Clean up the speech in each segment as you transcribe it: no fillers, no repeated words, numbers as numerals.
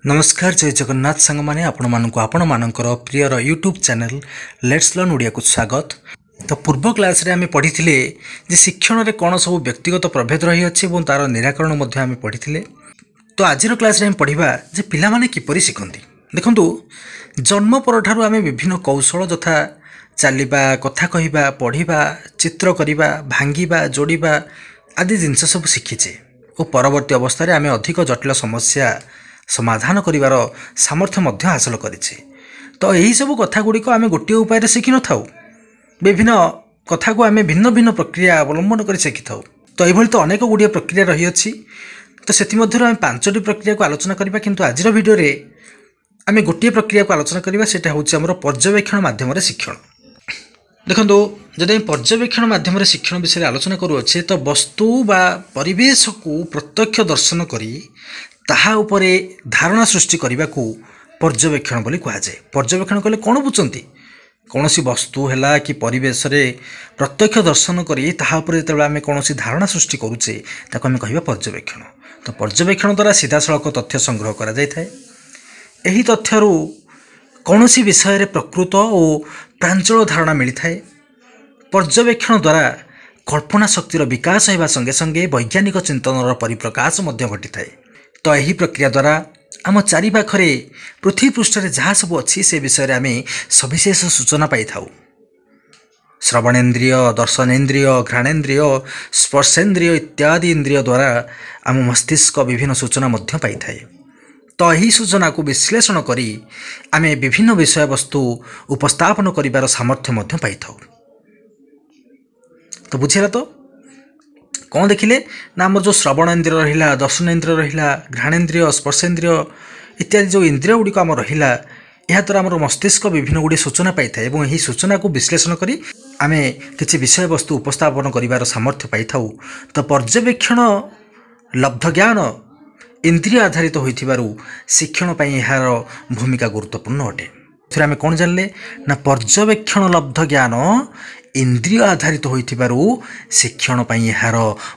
नमस्कार जय जगन्नाथ सांग मैंने आपण मानकर prior YouTube channel let's learn Odia को स्वागत। तो पूर्व क्लास रे आम पढ़ी जे शिक्षण रे कौन सब व्यक्तिगत प्रभेद रही अच्छे और तार निराकरण आम पढ़ी। तो आज क्लास रे आम पढ़ा जे पिला माने किपरि शिखती। देखंतु जन्म पर ठारू आम विभिन्न कौशल तथा चलवा कथा कहवा पढ़ा चित्र करवा भांगा जोड़ा आदि जिनस सब शिखीचे और परवर्ती अवस्था आम अधिक जटिल समस्या समाधान करिवार सामर्थ्य मध्य हासिल करिछे। तो यही सब कथा गुड़िक आम गोटे उपाय शिखि न थाउ, विभिन्न कथा को आम भिन्न भिन्न प्रक्रिया अवलंबन कर शिखि थाउ। तो यह तो अनेक गुड़िया प्रक्रिया रही अच्छी। तो से आम 5टी प्रक्रिया को आलोचना करबा, किंतु आज वीडियो रे आम गोटे प्रक्रिया को आलोचना करबा, सेटा होछि हमर पर्यवेक्षण माध्यम शिक्षण। देखो जदि पर्यवेक्षण माध्यम शिक्षण विषय आलोचना करुचे तो वस्तु बा परिवेश को प्रत्यक्ष दर्शन करी ताहा उपरे धारणा सृष्टि करने को पर्यवेक्षण बोली कहुए। पर्यवेक्षण कले कौन बुझती, कौन सी वस्तु है कि परिवेश रे प्रत्यक्ष दर्शन करी ताहा उपरे जो आम कौन धारणा सृष्टि करुचे ताको आम कहिबा पर्यवेक्षण। तो पर्यवेक्षण द्वारा सीधा सड़क तथ्य संग्रह करा जाय थाए। एही तथ्यरू कौन सी विषय रे प्रकृत और प्रांजल धारणा मिली थाए। पर्यवेक्षण द्वारा कल्पना शक्तिर विकास होगा संगे संगे वैज्ञानिक चिंतन परिप्रकाश घटी थाए। तो यही प्रक्रिया द्वारा आम चारिपाखरे पृथ्वी पृष्ठ जहाँ सब अच्छी से विषय आम सविशेष सूचना पाई थाउ। श्रवणेन्द्रिय, दर्शनेन्द्रिय, घ्राणेन्द्रिय, स्पर्शेन्द्रिय इत्यादि इंद्रिय द्वारा आम मस्तिष्क विभिन्न सूचना मध्य पाई थाए। तो यही सूचना को विश्लेषण करी आम विभिन्न विषय वस्तु उपस्थापन करिवार सामर्थ्य मध्य पाई थाउ। तो बुझेगा तो कौन देखिले ना आम जो श्रवण इंद्रिय रहा, दर्शन इंद्रिय रहा, घ्राणेन्द्रिय, स्पर्शेन्द्रिय इत्यादि जो इंद्रिय गुड़िक आम रहा, यह द्वारा आम मस्तिष्क विभिन्न गुड़ी सूचना पाई था और यही सूचना को विश्लेषण करी आम किसी विषय वस्तु उपस्थापन करिवार सामर्थ्य पाई थाउ। तो पर्यवेक्षण लब्ध ज्ञान इंद्रिय आधारित होइथिबारु शिक्षण पाई यार भूमिका गुरुत्वपूर्ण अटे। फिर आम कौन जानले ना पर्यवेक्षण लब्ध ज्ञान इंद्रिय आधारित होइथिबारु शिक्षण पाई यार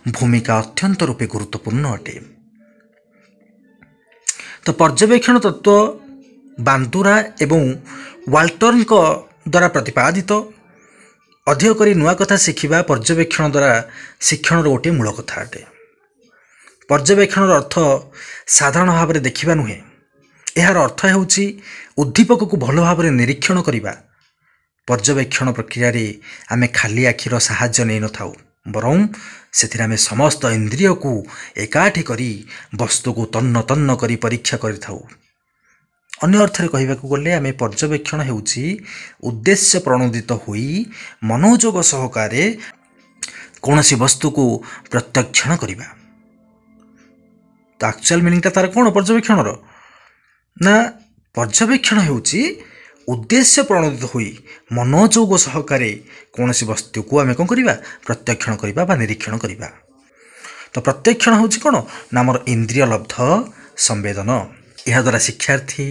भूमिका अत्यंत रूपे गुरुत्वपूर्ण अटे। तो पर्यवेक्षण तत्व बांदुरा एवं वाल्टर्न द्वारा प्रतिपादित। अधिक करी नुआ कथा शिखिबा पर्यवेक्षण द्वारा शिक्षण गोटे मूल कथा अटे। पर्यवेक्षण अर्थ साधारण भाव में देखा नुहे, यार अर्थ होउछि उद्दीपक को भल भाव में निरीक्षण करिबा। पर्यवेक्षण प्रक्रिया रे आमे खाली आखिर साहाय्य नहीं नथाउ, बरं से आमे समस्त इंद्रिय को एकाठी करी वस्तु को तन्न तन्न करी परीक्षा करिथाउ। अन्य अर्थरे कहिबाकू गले आमे पर्यवेक्षण हेउछि उद्देश्य प्रणोदित होई मनोयोग सहकारे कौनसी वस्तु को प्रत्यक्षण करिबा। तो एक्चुअल मीनिंग तार कौन पर्यवेक्षण ना पर्यवेक्षण हेउछि उद्देश्य प्रणोदित हुई मनोयोग सहकारे कौन सी वस्तु को आम कौन करवा प्रत्यक्षण करवा बा निरीक्षण करवा। तो प्रत्यक्षण हूँ कौन ना आमर इंद्रिय लब्ध संवेदन। यह द्वारा शिक्षार्थी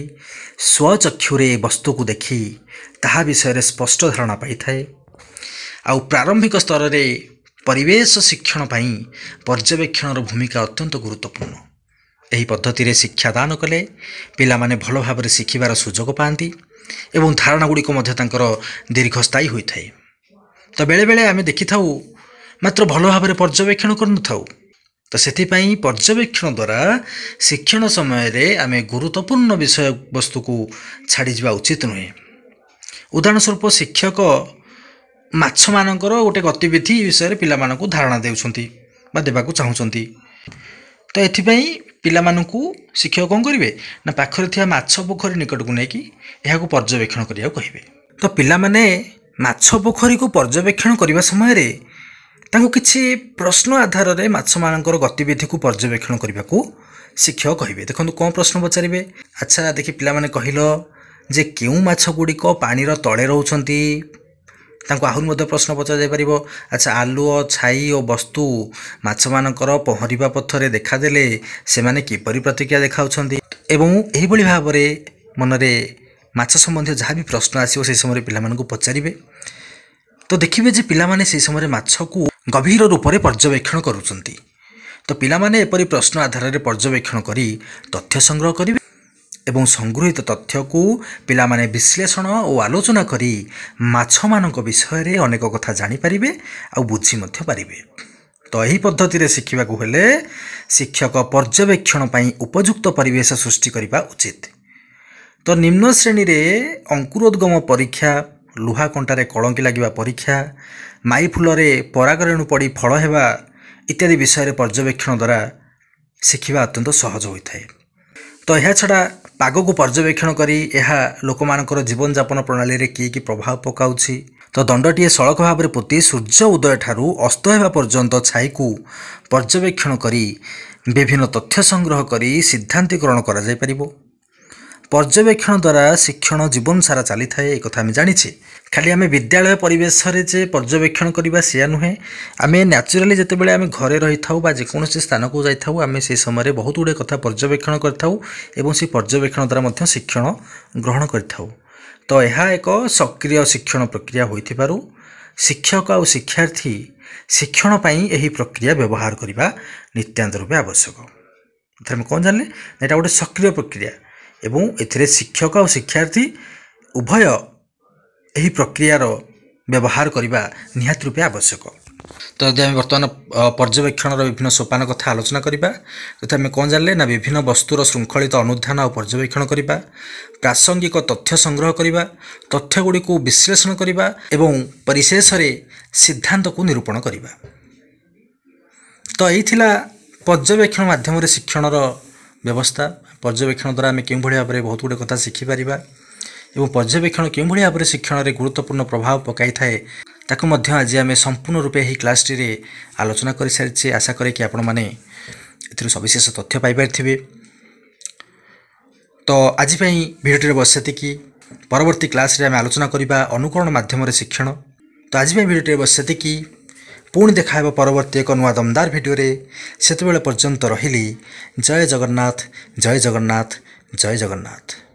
स्वचक्षुरे वस्तु को देखी ताहा विषय स्पष्ट धारणा पाई थाए। आउ प्रारंभिक स्तर रे परिवेश शिक्षण पाई पर्यवेक्षण भूमिका अत्यंत गुरुत्वपूर्ण। यही पद्धति रे शिक्षादान कले पिला माने भल भाव में शिखिबार सुजोग पाती एवं धारणा गुड़िक दीर्घस्थायी होता है। तो बेले बेले आम देखि थाउ मात्र भल भाव में पर्यवेक्षण कर थाउ। तो से पर्यवेक्षण द्वारा शिक्षण समय रे आम गुरुत्वपूर्ण विषय वस्तु को छाड़ी जा उचित नुहे। उदाहरण स्वरूप शिक्षक माछ मानकर गोटे गतिविधि विषय पिला मानकु धारणा देउछंती बा देबाकू चाहूछंती। तो एथिपाई पिला मानकु शिक्षक कौन करेंगे ना पाखरे थिया माछ पोखरी निकट को लेकिन यह पर्यवेक्षण करिया कहिबे। तो पिला माने माछ पोखरी को पर्यवेक्षण करने समय रे तांको किछि प्रश्न आधार रे माछ मानकर गतिविधि को पर्यवेक्षण करने को शिक्षक कहिबे। देखो कौन प्रश्न पचारे, अच्छा देखि पिला माने कहिलो जे केउ माछ गुड़िक पानीर तले रहउछंती। तांको आहुर मध्य प्रश्न पचा जाय परिबो, अच्छा आलुओ छाई और वस्तु माछ मानकर पहरिबा पथरे देखादेले से माने किपरि प्रतिक्रिया देखाउछंती। एवं एही भली भाव रे मनरे माछ संबंधी जहाँ भी प्रश्न आसिबो से समय पिला मानकु पचारिबे। तो देखिबे जे पिला माने से समय माछ को गभीर रूप से पर्यवेक्षण करुछंती। तो पिला माने एपरि प्रश्न आधार रे पर्यवेक्षण करी तथ्य संग्रह करिवे ଏବଂ ସଂଗୃହୀତ ତଥ୍ୟକୁ ପିଲାମାନେ ବିଶ୍ଳେଷଣ ଓ ଆଲୋଚନା କରି ମାଛମାନଙ୍କ ବିଷୟରେ ଅନେକ କଥା ଜାଣିପାରିବେ ଆଉ ବୁଝି ମଧ୍ୟ ପାରିବେ। ତ ଏହି ପଦ୍ଧତିରେ ଶିଖିବାକୁ ହେଲେ ଶିକ୍ଷକ ପର୍ଯ୍ୟବେକ୍ଷଣ ପାଇଁ ଉପଯୁକ୍ତ ପରିବେଶ ସୃଷ୍ଟି କରିବା ଉଚିତ। ତ ନିମ୍ନ ଶ୍ରେଣୀରେ ଅଙ୍କୁରୋଦ୍ଗମ ପରୀକ୍ଷା, ଲୁହା କଣ୍ଟାରେ କଳଙ୍କି ଲାଗିବା ପରୀକ୍ଷା, ମାଇ ଫୁଲରେ ପରାଗରେଣୁ ପଡ଼ି ଫଳ ହେବା ଇତ୍ୟାଦି ବିଷୟରେ ପର୍ଯ୍ୟବେକ୍ଷଣ ଦ୍ୱାରା ଶିଖିବା ଅତ୍ୟନ୍ତ ସହଜ ହୋଇଥାଏ। ତ ଏହା ଛଡ଼ା ପାଗକୁ ପର୍ଯ୍ୟବେକ୍ଷଣ କରି ଏହା ଲୋକମାନଙ୍କର ଜୀବନଯାପନ ପ୍ରଣାଳୀରେ କି ପ୍ରଭାବ ପକାଉଛି। ତ ଦଣ୍ଡଟିଏ ସଳଖ ଭାବରେ ପୋତି ସୂର୍ଯ୍ୟ ଉଦୟ ଠାରୁ ଅସ୍ତ ହେବା ପର୍ଯ୍ୟନ୍ତ ଛାଇକୁ ପର୍ଯ୍ୟବେକ୍ଷଣ କରି ବିଭିନ୍ନ ତଥ୍ୟ ସଂଗ୍ରହ କରି ସିଦ୍ଧାନ୍ତୀକରଣ କରାଯାଇପାରିବ। ପର୍ଯ୍ୟବେକ୍ଷଣ ଦ୍ୱାରା ଶିକ୍ଷଣ ଜୀବନ ସାରା ଚାଲିଥାଏ, ଏକଥା ଆମେ ଜାଣିଛେ। ଖାଲି ଆମେ ବିଦ୍ୟାଳୟ ପରିବେଶରେ ଯେ ପର୍ଯ୍ୟବେକ୍ଷଣ କରିବା ସେୟା ନୁହେଁ, ଆମେ ନ୍ୟାଚୁରାଲି ଯେତେବେଳେ ଆମେ ଘରେ ରହିଥାଉ ବା ଯେକୌଣସି ସ୍ଥାନକୁ ଯାଇଥାଉ ଆମେ ସେହି ସମୟରେ ବହୁତ ଗୁଡ଼ିଏ କଥା ପର୍ଯ୍ୟବେକ୍ଷଣ କରିଥାଉ ଏବଂ ସେହି ପର୍ଯ୍ୟବେକ୍ଷଣ ଦ୍ୱାରା ମଧ୍ୟ ଶିକ୍ଷଣ ଗ୍ରହଣ କରିଥାଉ। ତ ଏହା ଏକ ସକ୍ରିୟ ଶିକ୍ଷଣ ପ୍ରକ୍ରିୟା ହୋଇଥିବାରୁ ଶିକ୍ଷକ ଆଉ ଶିକ୍ଷାର୍ଥୀ ଶିକ୍ଷଣ ପାଇଁ ଏହି ପ୍ରକ୍ରିୟା ବ୍ୟବହାର କରିବା ନିତ୍ୟାନ୍ତ ରୂପେ ଆବଶ୍ୟକ। ଏଥିରେ ଆମେ କ'ଣ ଜାଣିଲେ, ଏଇଟା ଗୋଟେ ସକ୍ରିୟ ପ୍ରକ୍ରିୟା ଏବଂ ଏଥିରେ ଶିକ୍ଷକ ଆଉ ଶିକ୍ଷାର୍ଥୀ ଉଭୟ ଏହି ପ୍ରକ୍ରିୟାର ବ୍ୟବହାର କରିବା ନିହାତି ରୂପେ ଆବଶ୍ୟକ। ତ ଯଦି ଆମେ ବର୍ତ୍ତମାନ ପର୍ଯ୍ୟବେକ୍ଷଣର ବିଭିନ୍ନ ସୋପାନ କଥା ଆଲୋଚନା କରିବା, ଯଦି ଆମେ କ'ଣ ଜାଣିଲେ ନା ବିଭିନ୍ନ ବସ୍ତୁର ଶୃଙ୍ଖଳିତ ଅନୁଧ୍ୟାନ ଆଉ ପର୍ଯ୍ୟବେକ୍ଷଣ କରିବା, ପ୍ରାସଙ୍ଗିକ ତଥ୍ୟ ସଂଗ୍ରହ କରିବା, ତଥ୍ୟଗୁଡ଼ିକୁ ବିଶ୍ଳେଷଣ କରିବା ଏବଂ ପରିଶେଷରେ ସିଦ୍ଧାନ୍ତକୁ ନିରୂପଣ କରିବା। ତ ଏହି ଥିଲା ପର୍ଯ୍ୟବେକ୍ଷଣ ମାଧ୍ୟମରେ ଶିକ୍ଷଣର ବ୍ୟବସ୍ଥା। ପର୍ଯ୍ୟବେକ୍ଷଣ ଦ୍ୱାରା ଆମେ କେଉଁଭଳି ଭାବରେ ବହୁତ ଗୁଡ଼ିଏ କଥା ଶିଖିପାରିବା ଏବଂ ପର୍ଯ୍ୟବେକ୍ଷଣ କେଉଁଭଳି ଭାବରେ ଶିକ୍ଷଣରେ ଗୁରୁତ୍ୱପୂର୍ଣ୍ଣ ପ୍ରଭାବ ପକାଇଥାଏ ତାକୁ ମଧ୍ୟ ଆଜି ଆମେ ସମ୍ପୂର୍ଣ୍ଣ ରୂପେ ଏହି କ୍ଲାସ୍ଟିରେ ଆଲୋଚନା କରିସାରିଛେ। ଆଶା କରେ କି ଆପଣମାନେ ଏଥିରୁ ସବିଶେଷ ତଥ୍ୟ ପାଇପାରିଥିବେ। ତ ଆଜି ପାଇଁ ଭିଡ଼ିଓଟିରେ ବସ୍ ସେତିକି। ପରବର୍ତ୍ତୀ କ୍ଲାସ୍ରେ ଆମେ ଆଲୋଚନା କରିବା ଅନୁକରଣ ମାଧ୍ୟମରେ ଶିକ୍ଷଣ। ତ ଆଜି ପାଇଁ ଭିଡ଼ିଓଟିରେ ବସ୍ ସେତିକି। ପୁଣି ଦେଖା ହେବ ପରବର୍ତ୍ତୀ ଏକ ନୂଆ ଦମଦାର ଭିଡ଼ିଓରେ। ସେତେବେଳେ ପର୍ଯ୍ୟନ୍ତ ରହିଲି। ଜୟ ଜଗନ୍ନାଥ, ଜୟ ଜଗନ୍ନାଥ, ଜୟ ଜଗନ୍ନାଥ।